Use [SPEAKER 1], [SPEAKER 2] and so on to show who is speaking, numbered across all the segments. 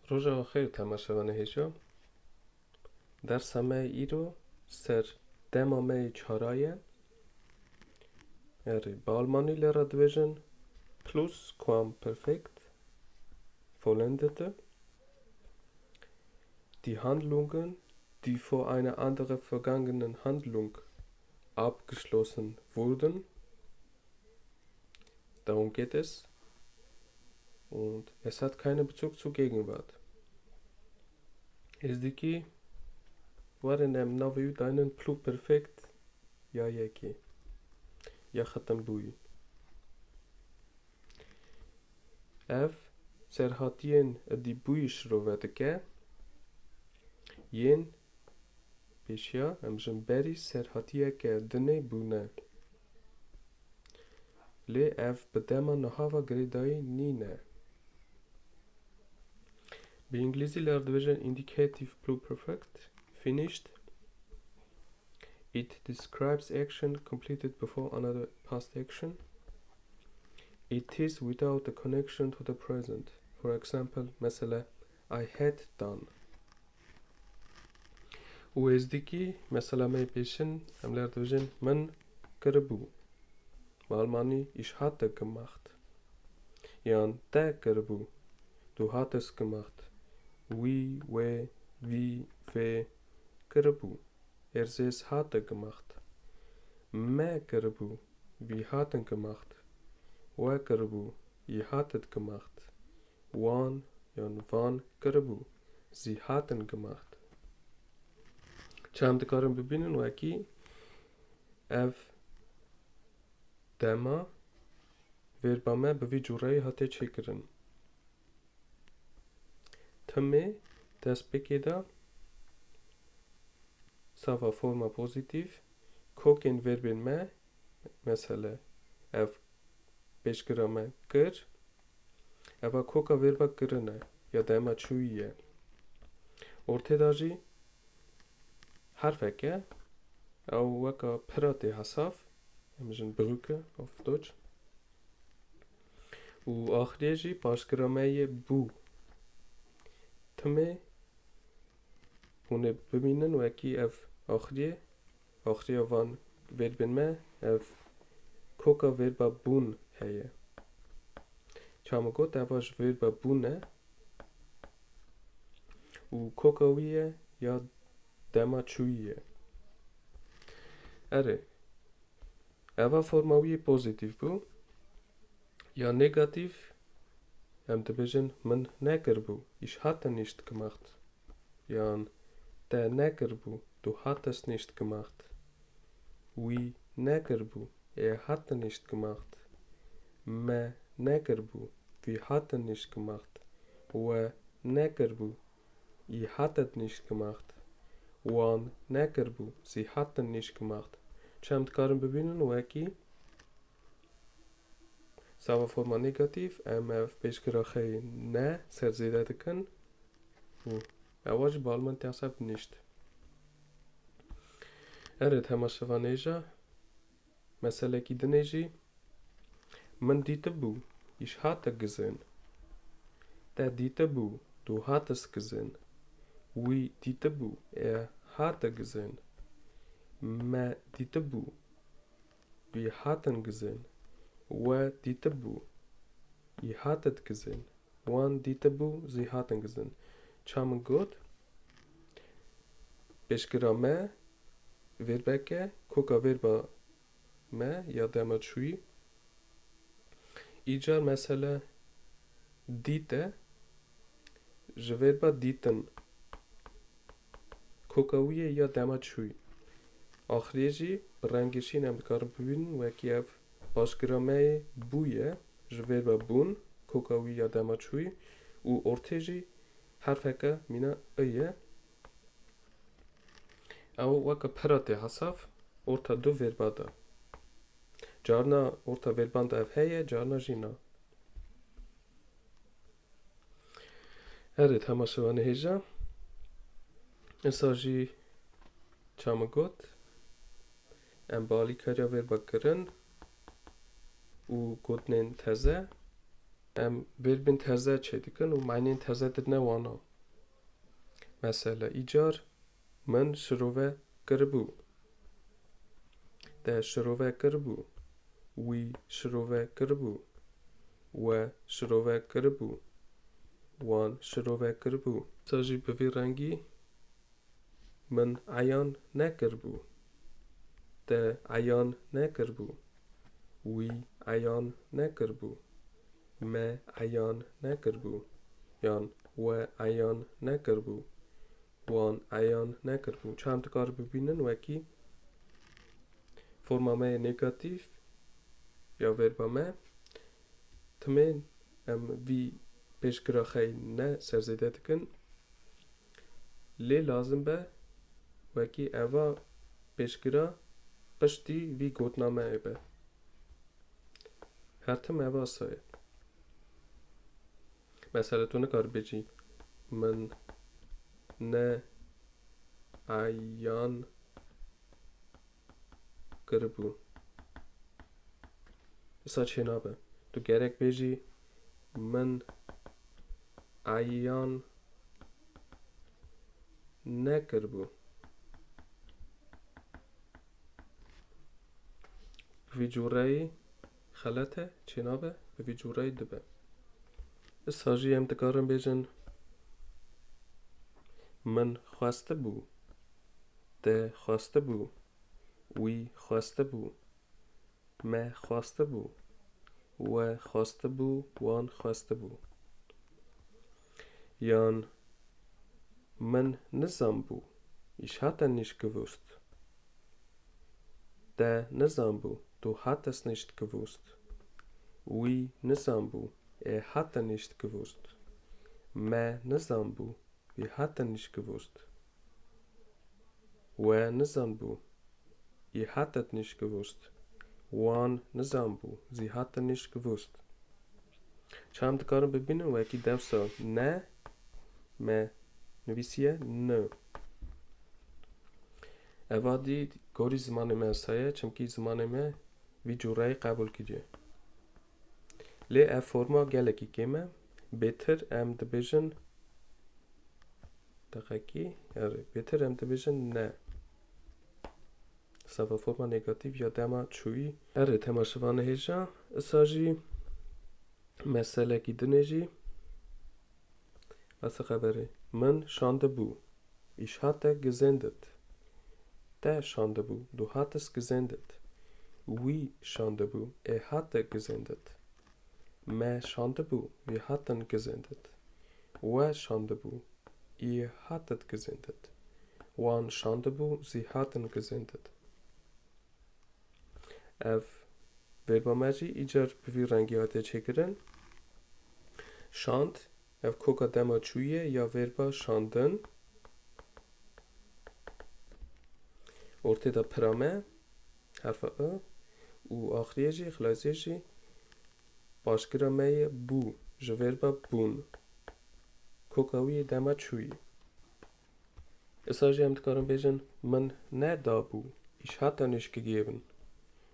[SPEAKER 1] روژا خیر تماشاوان هیچو در سمه ایرو سر دمامه چارایه Ballmanni lehrer Division plus Quamperfekt vollendete die Handlungen, die vor einer anderen vergangenen Handlung abgeschlossen wurden. Darum geht es. Und es hat keinen Bezug zur Gegenwart. Ezdeki waren em navi deinen Pluperfekt Jayeki. Yachatam Bui. Ev serhatien die Buishroveteke. Yen Bishya Mjemberi serhatieke dene bune. Le ev bedema nahava gredai nine. Be İngilizce division indicative pluperfect finished. It describes action completed before another past action. It is without a connection to the present. For example, mesela I had done. Uezdeki mesela me peşin hamler division man kırbu. Malmani ich hatte gemacht. Jan der kırbu. Du hattest gemacht. We, we, we kırbu. Es hatte gemacht. Me kırbu. Wir hatten gemacht. We kırbu. Ihr hattet gemacht. Wan, jan van kırbu. Sie hatten gemacht. Çam dikarım bibinin ve ki ev dema verbame bevi jurei hatte çekirin. Tme despekeda sava forma pozitiv koken verbin me mesela ev beşkırame kır eva koka verba kırına ya dema çuiye ortedajı harfeke au waka perate hasaf emjin brücke auf Deutsch u achreji başkırameye bu tme Hune beminen ve ki ev achrie van verbin me ev koka verba bun heye. Çamagot evaş verba bune u koka wiye ya dema çuiye. Eva forma wiye pozitiv bu ya negativ division man neger bu. Ich hatte nicht gemacht. Jan der Negerbu, du hattest nicht gemacht. Oui, Negerbu, hatte nicht gemacht. Me Negerbu, wir hatten nicht gemacht. We Negerbu, ihr hattet nicht gemacht. Wan Negerbu, sie hatten nicht gemacht. Çemt karın bebinin weki. Sava forma negativ, mf beşkirache ne serzidediken. Avaç balman tesap nicht. Temaşavaneja. Mesela ki deneji. Man dite bu. Ich hatte gesehen. Der dite bu. Du hattest gesehen. Oui dite bu. Hatte gesehen. Me dite bu. Wir hatten gesehen. We dite bu. Ihr hattet gesehen. Wan dite bu. Sie hatten gesehen. Çamın gut. Beşkira me. Verbeke. Koka verba me. Ya dema çui. İcar mesela dite. Je verba diten. Koka uye ya dema çui. Ahreci rengişin em karım bibinin ve ki ev başkira me buye. Je verba bun. Koka uye ya dema çui. U orteci harfeke mina öye. Au waka perate hasaf orta du verbada. Carna orta verbanda ev heye, carna jina. Temaşavane heja. Esaji çamagot. Em bali karya verba kırın. و گوتنین تزه ام بربین تزه چه دیکن و معنین تزه درنه وانا مثلا ایجار من شروع کربو ده شروع کربو وی شروع کربو و شروع کربو وان شروع کربو ساجی بوی رنگی من عیان نکربو ده عیان نکربو وی عیان نکربو ما عیان نکربو یان و عیان نکربو وان عیان نکربو چند کار ببینن وکی فرما ما نگاتیف یا وربا ما تمین وی پیشگرا خیلی نه سرزیده دکن لی لازم به وکی اوا پیشگرا پشتی وی گوتنامه به هر تم اوا سایه مثلا تو نکار بجی من نه عیان کربو بسا چه نابه تو گرک بجی من عیان نکربو بوی جورایی خلطه چه نابه بوی جورایی دبه بسا جی هم دکارم بجن من خواسته بو ده خواسته بو وی خواسته بو ما خواسته بو و خواسته بو وان خواسته بو یان من نظام بو ich hatte nicht gewusst der نظام بو du hattest nicht gewusst وی نظام بو hatte nicht gewusst ما نظام بو wir hatten nicht gewusst و نظام بو ihr hattet nicht gewusst وان نظام بو sie hatten nicht gewusst چند کارم ببینم و یکی درسا نه ما نویسیه نه اوادی گوری زمان ما سایه چمکی زمان ما وی جورای قبول کیجه لی اف فرما گلکی کمه بهتر ام دبیجن دقیقی بهتر ام دبیجن نه سوا فرما نگاتیو یا دما چوی تماشوانه هیجا اساجی مسئله کی دنجی was خبره من شانده بو ich hatte gesendet der schande bu du hattest gesendet wie schande bu hatte gesendet ma schande bu wir hatten gesendet wa schande bu ihr hattet gesendet wan schande bu sie hatten gesendet ev verbamaji icar bir rengi ate çekiren şant ev koka dema çuye ya verba şandın ortada prame harfa ı u akhriye xlasiyeci başkıramaye bu ji verba bun kokawiye dema çuyi Esajı em dikarim bêjin min nedabû ich hatte nicht gegeben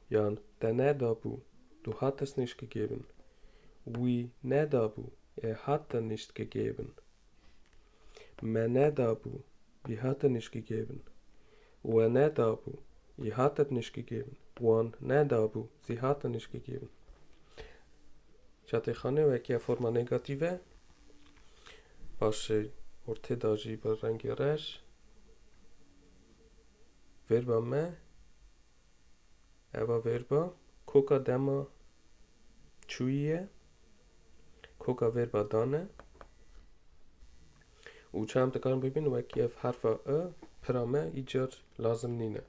[SPEAKER 1] yan der nedabû du hattest nicht gegeben wî nedabû hatte nicht gegeben me nedabû wir hatten nicht gegeben we nedabû ihr hattet nicht gegeben wan nedabû sie hatten nicht gegeben Çatexane vekî forma negative başı ortada jî bi rengê reş verba me eva verba koka dema çuyiye koka verba dane û çam dikarin bibînin wekî ev herfa e pira me îcar lazim nîne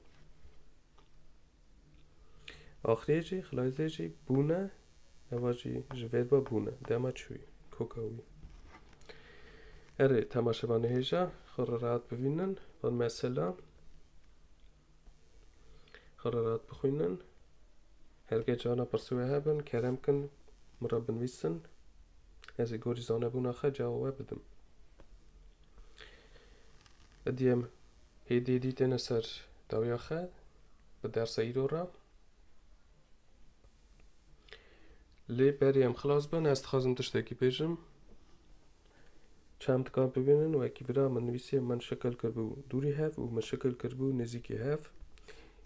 [SPEAKER 1] axirê jî xilazê jî bûne eva jî ji verba bûne dema çûyî koka wî temaşevanê hêja xwe re rahat bibînin van mesela xwe re rahat bixwînin herkê cana pirsûyê hebin kerem kin min re binivîsin ez ê gorî zanebûna xwe cawab we bidim Ediyem hêdî dîtêne ser dawya xwe bi dersa îro re لی بریم خلاص بن است خازم تشتکی بیشم چند کار ببینن و اکی برا من نویسی من شکل کربو دوری هف و من شکل کربو نزیکی هف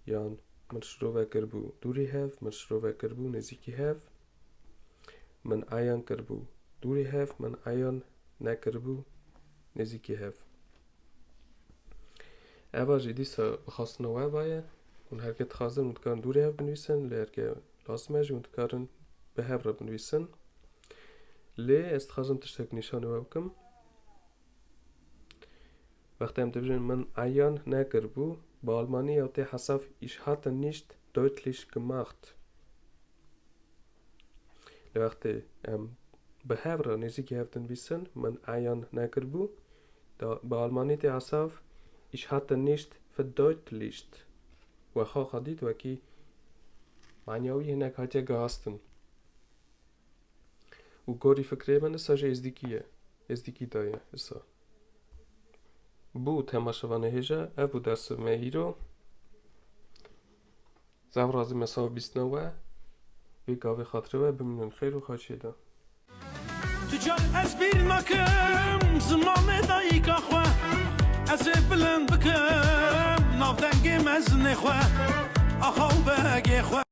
[SPEAKER 1] یان من شروع کربو دوری هف من شروع کربو نزیکی هف من آیان کربو دوری هف من آیان نکربو نزیکی هف اول جدیسا بخواستن و وایه اون هرکت خازن متکارن دوری هف بنویسن لی هرکت لازم هجی متکارن به هف را بنویسن لی است خازم تشتک نشانه و بکم وقتی هم تبجن من آیان نکربو با آلمانی او تی حساف ich hatte nicht deutlich gemacht لی وقتی به هف را نزیکی هف تنویسن من آیان نکربو با آلمانی تی حساف ich hatte nicht verdeutlicht و خواه خدید و کی معنیاوی هنک هاتیه گاستن و گوری فکره من اسا ازدیکی دایه اسا بو تماشوانه هجا ابو درس مهیرو زورازی مساو بیستنوه وی گاوی خاطره بمینون خیر و خواهد دا
[SPEAKER 2] تجار از بیر نکم زمان دایک اخوه از بلند بکم ناف دنگم از نخوه آخو بگی خوه